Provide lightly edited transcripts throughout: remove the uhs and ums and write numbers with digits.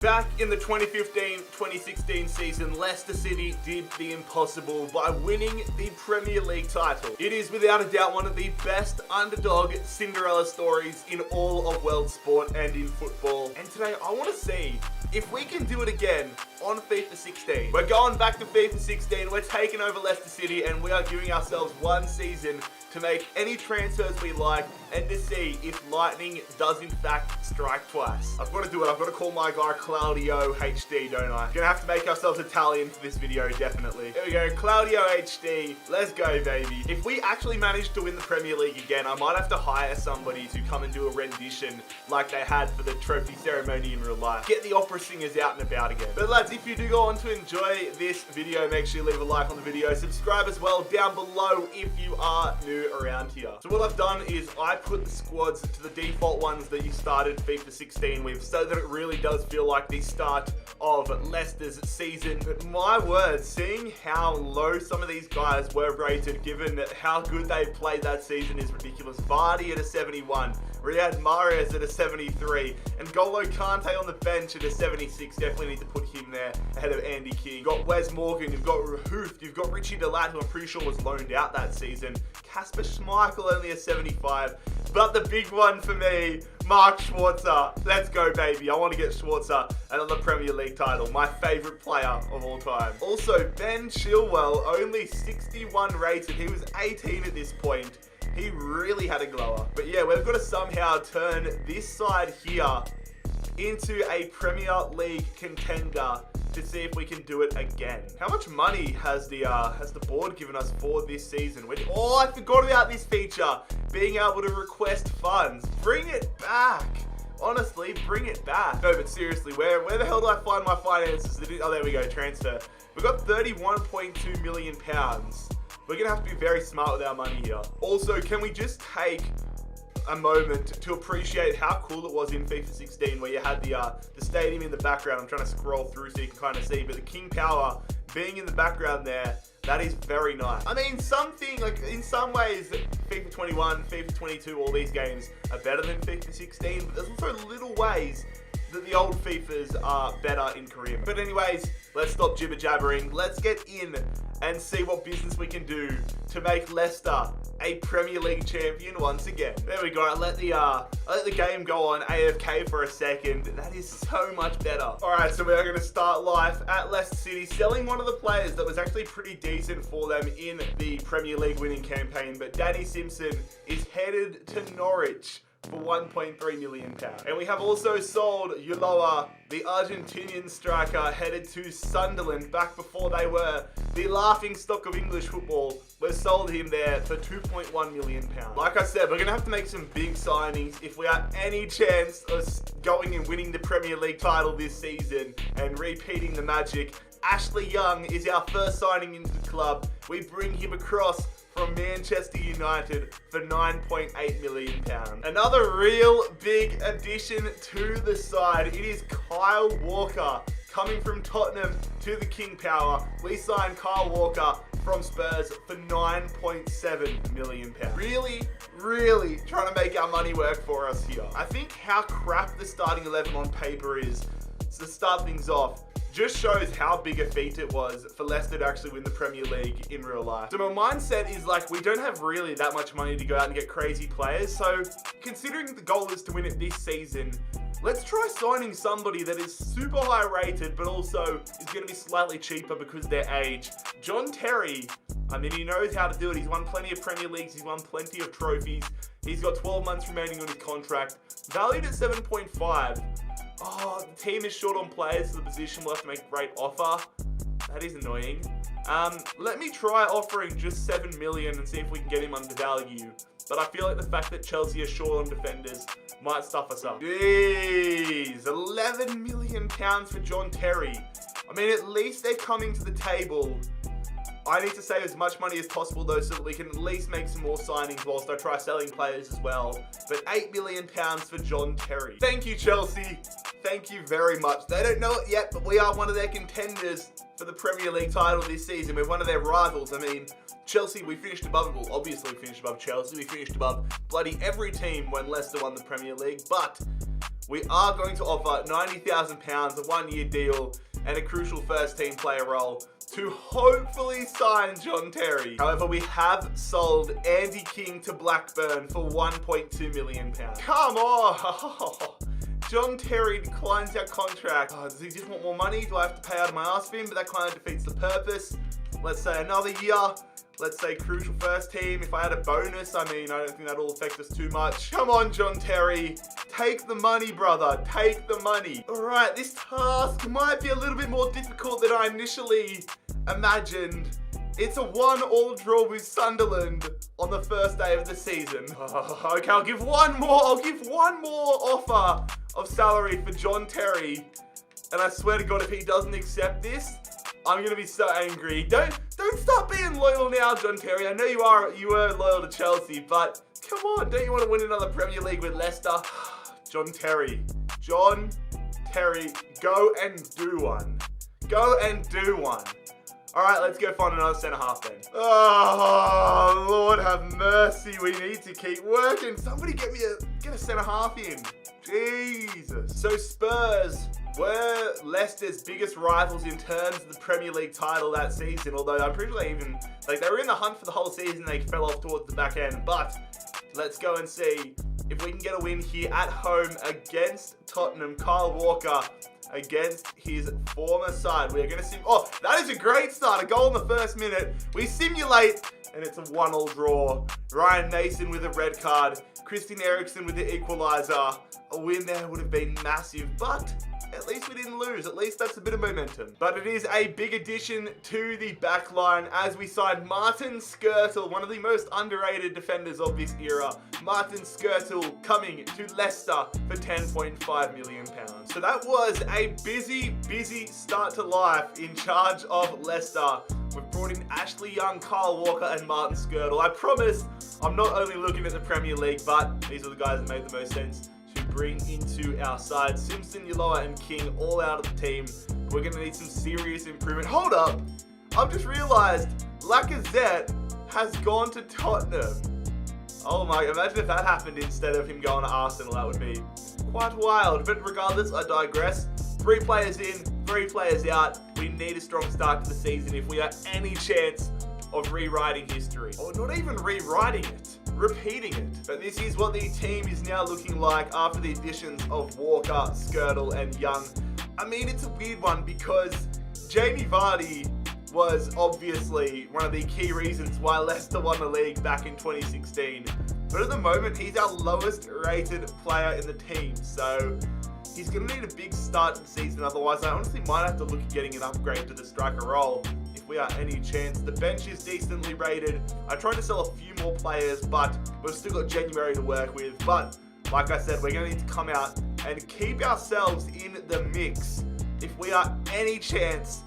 Back in the 2015-2016 season, Leicester City did the impossible by winning the Premier League title. It is without a doubt one of the best underdog Cinderella stories in all of world sport and in football. And today I want to see if we can do it again on FIFA 16. We're going back to FIFA 16, we're taking over Leicester City, and we are giving ourselves one season to make any transfers we like and to see if lightning does in fact strike twice. I've got to do it. I've got to call my guy Claudio HD, don't I? Gonna have to make ourselves Italian for this video, definitely. Here we go, Claudio HD. Let's go, baby. If we actually manage to win the Premier League again, I might have to hire somebody to come and do a rendition like they had for the trophy ceremony in real life. Get the opera singers out and about again. But lads, if you do go on to enjoy this video, make sure you leave a like on the video. Subscribe as well down below if you are new around here. So what I've done is I put the squads to the default ones that you started FIFA 16 with, so that it really does feel like the start of Leicester's season. But my word, seeing how low some of these guys were rated given how good they played that season is ridiculous. Vardy at a 71, Riyad Mahrez at a 73, and N'Golo Kante on the bench at a 76. Definitely need to put him there ahead of Andy King. You've got Wes Morgan, you've got Rahoof, you've got Richie Delat, who I'm pretty sure was loaned out that season. Kasper Schmeichel only a 75. But the big one for me, Mark Schwarzer. Let's go, baby. I want to get Schwarzer another Premier League title. My favorite player of all time. Also, Ben Chilwell, only 61 rated. He was 18 at this point. He really had a glower. But yeah, we've got to somehow turn this side here into a Premier League contender to see if we can do it again. How much money has the board given us for this season? Oh, I forgot about this feature. Being able to request funds. Bring it back. Honestly, bring it back. No, but seriously, where the hell do I find my finances? Oh, there we go, transfer. We've got £31.2 million. We're gonna have to be very smart with our money here. Also, can we just take a moment to appreciate how cool it was in FIFA 16 where you had the stadium in the background. I'm trying to scroll through so you can kind of see, but the King Power being in the background there, that is very nice. I mean, something like in some ways FIFA 21, FIFA 22, all these games are better than FIFA 16, but there's also little ways that the old FIFAs are better in Korean. But anyways, let's stop jibber jabbering. Let's get in and see what business we can do to make Leicester a Premier League champion once again. There we go. I let the game go on AFK for a second. That is so much better. All right, so we're going to start life at Leicester City, selling one of the players that was actually pretty decent for them in the Premier League winning campaign. But Danny Simpson is headed to Norwich for £1.3 million. And we have also sold Ulloa, the Argentinian striker, headed to Sunderland back before they were the laughing stock of English football. We've sold him there for £2.1 million. Like I said, we're going to have to make some big signings if we have any chance of going and winning the Premier League title this season and repeating the magic. Ashley Young is our first signing into the club. We bring him across from Manchester United for £9.8 million. Another real big addition to the side. It is Kyle Walker coming from Tottenham to the King Power. We signed Kyle Walker from Spurs for £9.7 million. Really trying to make our money work for us here. I think how crap the starting 11 on paper is, to start things off, just shows how big a feat it was for Leicester to actually win the Premier League in real life. So my mindset is like, we don't have really that much money to go out and get crazy players. So considering the goal is to win it this season, let's try signing somebody that is super high rated, but also is going to be slightly cheaper because of their age. John Terry, I mean, he knows how to do it. He's won plenty of Premier Leagues. He's won plenty of trophies. He's got 12 months remaining on his contract. Valued at 7.5. Oh, the team is short on players for the position. We'll have to make a great offer. That is annoying. Let me try offering just 7 million and see if we can get him under value. But I feel like the fact that Chelsea are short on defenders might stuff us up. Jeez, £11 million for John Terry. I mean, at least they're coming to the table. I need to save as much money as possible though, so that we can at least make some more signings whilst I try selling players as well. But £8 million for John Terry. Thank you, Chelsea. Thank you very much. They don't know it yet, but we are one of their contenders for the Premier League title this season. We're one of their rivals. I mean, Chelsea, we finished above, well, obviously we finished above Chelsea. We finished above bloody every team when Leicester won the Premier League, but we are going to offer £90,000, a one-year deal, and a crucial first-team player role to hopefully sign John Terry. However, we have sold Andy King to Blackburn for £1.2 million. Come on! John Terry declines our contract. Oh, does he just want more money? Do I have to pay out of my ass for him? But that kind of defeats the purpose. Let's say another year. Let's say crucial first team. If I had a bonus, I mean, I don't think that'll affect us too much. Come on, John Terry. Take the money, brother. Take the money. All right, this task might be a little bit more difficult than I initially imagined. It's a 1-1 draw with Sunderland on the first day of the season. Okay, I'll give one more offer of salary for John Terry. And I swear to God, if he doesn't accept this, I'm gonna be so angry. Don't stop being loyal now, John Terry. I know you were loyal to Chelsea, but come on, don't you want to win another Premier League with Leicester? John Terry, go and do one. Go and do one. All right, let's go find another centre half then. Oh, Lord have mercy. We need to keep working. Somebody get a centre half in. Jesus. So Spurs were Leicester's biggest rivals in terms of the Premier League title that season, although I'm pretty sure they were in the hunt for the whole season. They fell off towards the back end. But let's go and see if we can get a win here at home against Tottenham. Kyle Walker against his former side. We are going to oh, that is a great start. A goal in the first minute. We simulate, and it's a 1-1 draw. Ryan Mason with a red card. Christian Eriksen with the equaliser. A win there would have been massive, but at least we didn't lose. At least that's a bit of momentum. But it is a big addition to the back line as we signed Martin Skrtel, one of the most underrated defenders of this era. Martin Skrtel coming to Leicester for £10.5 million. So that was a busy start to life in charge of Leicester. We've brought in Ashley Young, Kyle Walker, and Martin Skrtel. I promise I'm not only looking at the Premier League, but these are the guys that made the most sense to bring into our side. Simpson, Yoloa, and King all out of the team. We're going to need some serious improvement. Hold up! I've just realised Lacazette has gone to Tottenham. Oh my, imagine if that happened instead of him going to Arsenal. That would be quite wild. But regardless, I digress. 3 players in, 3 players out. We need a strong start to the season if we are any chance of rewriting history. Or not even rewriting it, repeating it. But this is what the team is now looking like after the additions of Walker, Skrtel, and Young. I mean, it's a weird one because Jamie Vardy was obviously one of the key reasons why Leicester won the league back in 2016. But at the moment, he's our lowest rated player in the team. So he's going to need a big start to the season. Otherwise, I honestly might have to look at getting an upgrade to the striker role if we are any chance. The bench is decently rated. I tried to sell a few more players, but we've still got January to work with. But like I said, we're going to need to come out and keep ourselves in the mix if we are any chance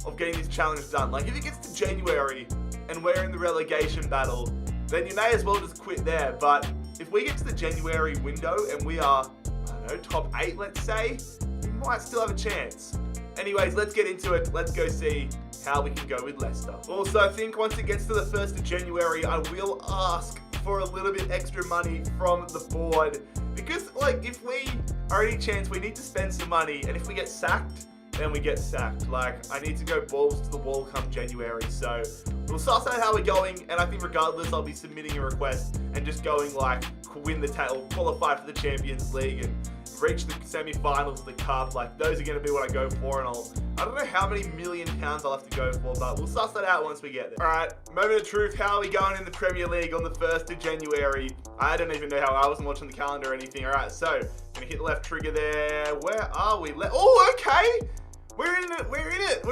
of getting this challenge done. Like, if it gets to January and we're in the relegation battle, then you may as well just quit there. But if we get to the January window and we are, I don't know, top 8, let's say, we might still have a chance. Anyways, let's get into it. Let's go see how we can go with Leicester. Also, I think once it gets to the 1st of January, I will ask for a little bit extra money from the board. Because, like, if we are any chance, we need to spend some money. And if we get sacked, then we get sacked. Like, I need to go balls to the wall come January. So we'll suss out how we're going. And I think regardless, I'll be submitting a request and just going, like, win the title, qualify for the Champions League, and reach the semi-finals of the Cup. Like, those are going to be what I go for. And I don't know how many £1 million I'll have to go for, but we'll suss that out once we get there. All right, moment of truth. How are we going in the Premier League on the 1st of January? I don't even know how. I wasn't watching the calendar or anything. All right, so gonna hit the left trigger there. Where are we? Oh, okay. We're in it.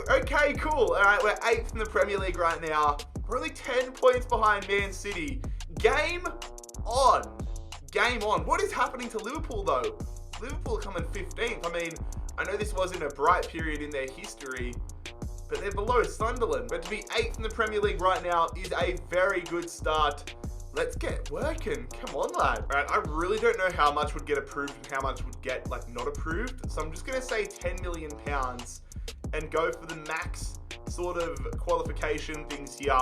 Okay, cool. All right, we're 8th in the Premier League right now. We're only 10 points behind Man City. Game on. What is happening to Liverpool, though? Liverpool coming 15th. I mean, I know this wasn't a bright period in their history, but they're below Sunderland. But to be 8th in the Premier League right now is a very good start. Let's get working. Come on, lad. All right, I really don't know how much would get approved and how much would get, like, not approved. So I'm just going to say £10 million and go for the max sort of qualification things here.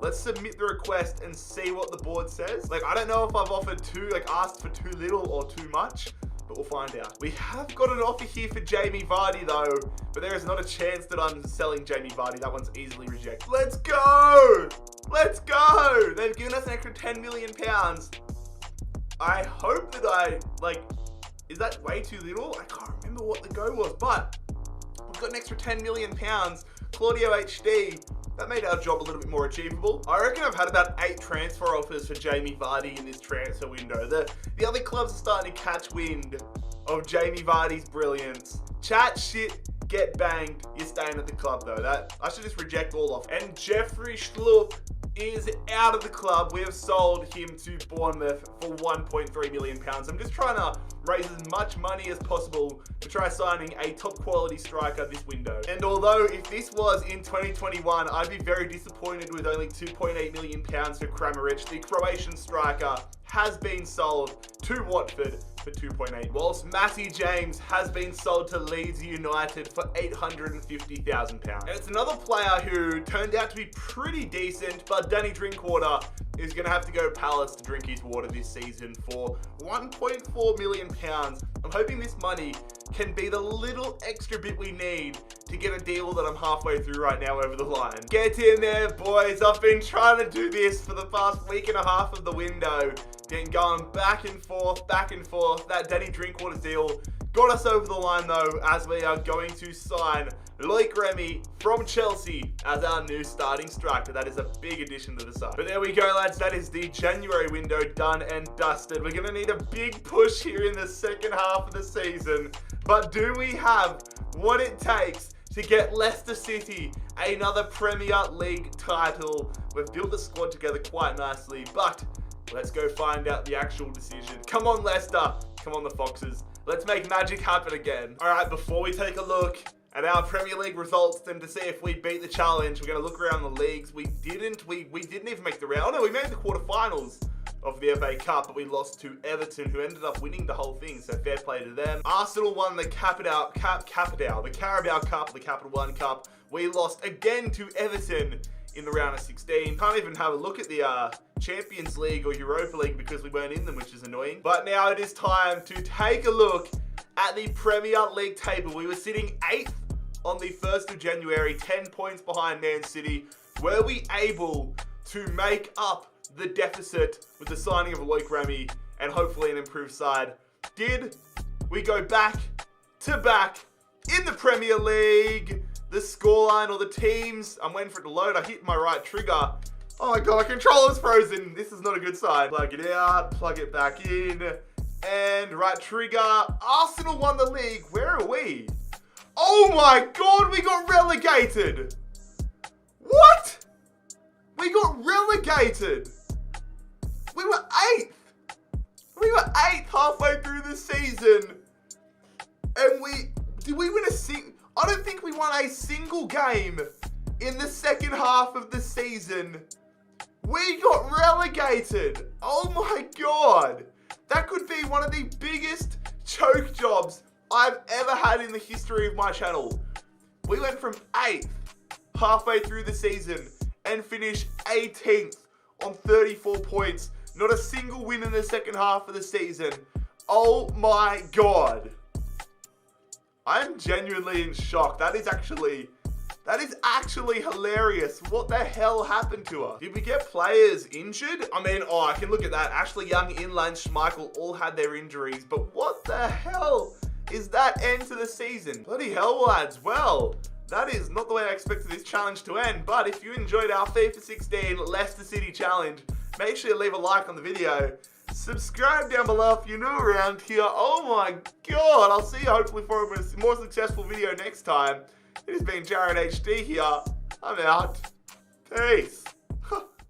Let's submit the request and see what the board says. Like, I don't know if I've offered asked for too little or too much, but we'll find out. We have got an offer here for Jamie Vardy though, but there is not a chance that I'm selling Jamie Vardy. That one's easily rejected. Let's go! Let's go! They've given us an extra £10 million. I hope that is that way too little? I can't remember what the go was, but we've got an extra £10 million. Claudio HD, that made our job a little bit more achievable. I reckon I've had about 8 transfer offers for Jamie Vardy in this transfer window. The other clubs are starting to catch wind of Jamie Vardy's brilliance. Chat shit, get banged. You're staying at the club though. I should just reject all offers. And Jeffrey Schlupp is out of the club. We have sold him to Bournemouth for £1.3 million. I'm just trying to raise as much money as possible to try signing a top quality striker this window. And although if this was in 2021, I'd be very disappointed with only £2.8 million for Kramaric, the Croatian striker has been sold to Watford for 2.8, whilst Matty James has been sold to Leeds United for £850,000. And it's another player who turned out to be pretty decent, but Danny Drinkwater is going to have to go Palace to drink his water this season for £1.4 million. I'm hoping this money can be the little extra bit we need to get a deal that I'm halfway through right now over the line. Get in there, boys. I've been trying to do this for the past week and a half of the window. Been going back and forth, back and forth. That Danny Drinkwater deal got us over the line though, as we are going to sign Loic Remy from Chelsea as our new starting striker. That is a big addition to the side. But there we go, lads. That is the January window done and dusted. We're going to need a big push here in the second half of the season. But do we have what it takes to get Leicester City another Premier League title? We've built the squad together quite nicely, but let's go find out the actual decision. Come on, Leicester. Come on, the Foxes. Let's make magic happen again. All right, before we take a look at our Premier League results and to see if we beat the challenge, we're going to look around the leagues. We didn't even make the round. Oh, no, we made the quarterfinals of the FA Cup, but we lost to Everton, who ended up winning the whole thing, so fair play to them. Arsenal won the Carabao Cup, the Capital One Cup. We lost again to Everton in the round of 16. Can't even have a look at the Champions League or Europa League because we weren't in them, which is annoying. But now it is time to take a look at the Premier League table. We were sitting 8th on the 1st of January, 10 points behind Man City. Were we able to make up the deficit with the signing of Loic Remy and hopefully an improved side? Did we go back to back in the Premier League? The scoreline or the teams, I'm waiting for it to load. I hit my right trigger. Oh my god, my controller's frozen. This is not a good sign. Plug it out, plug it back in, and right trigger. Arsenal won the league. Where are we? Oh my god, we got relegated. What? We got relegated. We were 8th. We were 8th halfway through the season. And did we win a I don't think we won a single game in the second half of the season. We got relegated. Oh my god. That could be one of the biggest choke jobs I've ever had in the history of my channel. We went from 8th halfway through the season and finished 18th on 34 points. Not a single win in the second half of the season. Oh my god. I'm genuinely in shock. That is actually hilarious. What the hell happened to us? Did we get players injured? I mean, I can look at that. Ashley Young, Inline, Schmeichel all had their injuries, but what the hell is that end to the season? Bloody hell, lads. Well, that is not the way I expected this challenge to end, but if you enjoyed our FIFA 16 Leicester City challenge, make sure you leave a like on the video. Subscribe down below if you're new around here. Oh my god, I'll see you hopefully for a more successful video next time. It has been Jared HD here. I'm out. Peace.